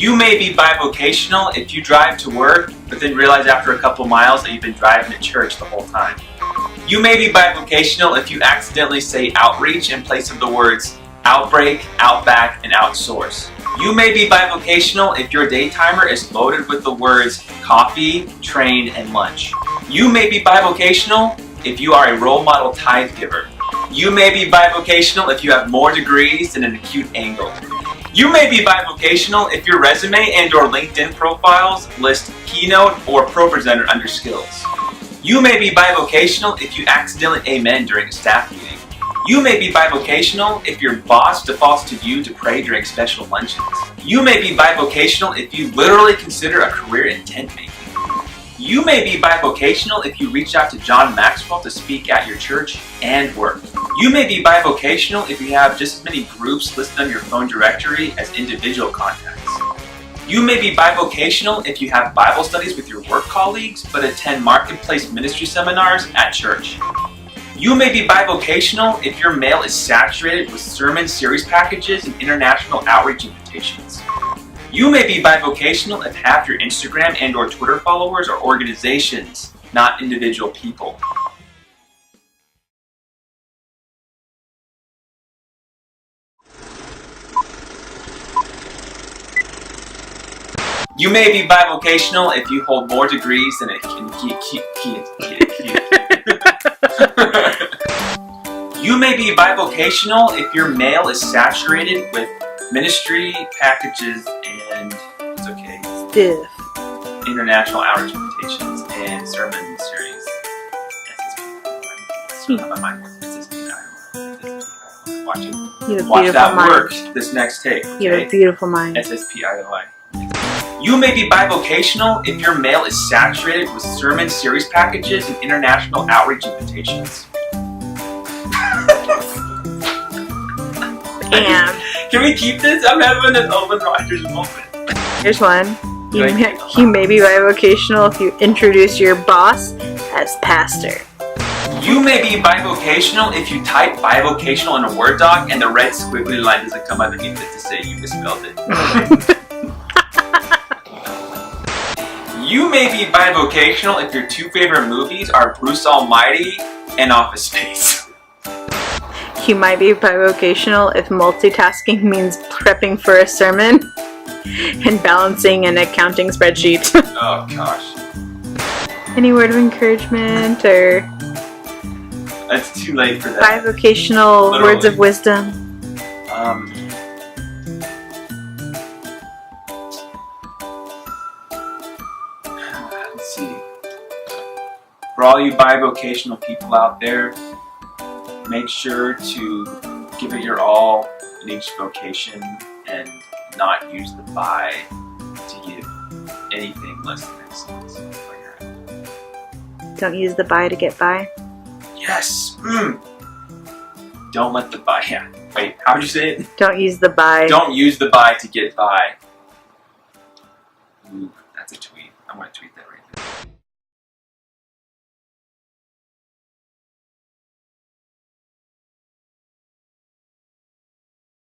You may be bivocational if you drive to work, but then realize after a couple miles that you've been driving to church the whole time. You may be bivocational if you accidentally say outreach in place of the words outbreak, outback, and outsource. You may be bivocational if your day timer is loaded with the words coffee, train, and lunch. You may be bivocational if you are a role model tithe giver. You may be bivocational if you have more degrees than an acute angle. You may be bivocational if your resume and or LinkedIn profiles list keynote or pro presenter under skills. You may be bivocational if you accidentally amen during a staff meeting. You may be bivocational if your boss defaults to you to pray during special luncheons. You may be bivocational if you literally consider a career in tent making. You may be bivocational if you reach out to John Maxwell to speak at your church and work. You may be bivocational if you have just as many groups listed on your phone directory as individual contacts. You may be bivocational if you have Bible studies with your work colleagues but attend marketplace ministry seminars at church. You may be bivocational if your mail is saturated with sermon series packages and international outreach invitations. You may be bivocational if half your Instagram and or Twitter followers are organizations, not individual people. You may be bivocational if you hold more degrees than a You may be bivocational if your mail is saturated with ministry packages and stiff international outreach invitations and sermon series. Watch that work this next tape. Okay? You have a beautiful mind. SSPIOI. You may be bivocational if your mail is saturated with sermon series packages and international outreach invitations. Damn. Can we keep this? I'm having an Owen Rogers moment. Here's one. You may be bivocational if you introduce your boss as pastor. You may be bivocational if you type bivocational in a Word doc and the red squiggly line doesn't come underneath it to say you misspelled it. You may be bivocational if your two favorite movies are Bruce Almighty and Office Space. You might be bivocational if multitasking means prepping for a sermon and balancing an accounting spreadsheet. Oh gosh. Any word of encouragement or It's too late for that. bivocational Literally. words of wisdom? Let's see. For all you bivocational people out there, make sure to give it your all in each vocation and not use the bi to give anything less than excellence. Don't use the bi to get by. Yes! Don't let the bi... Yeah. Wait, how would you say it? Don't use the bi. Don't use the bi to get by. Ooh, that's a tweet. I'm going to tweet that right now.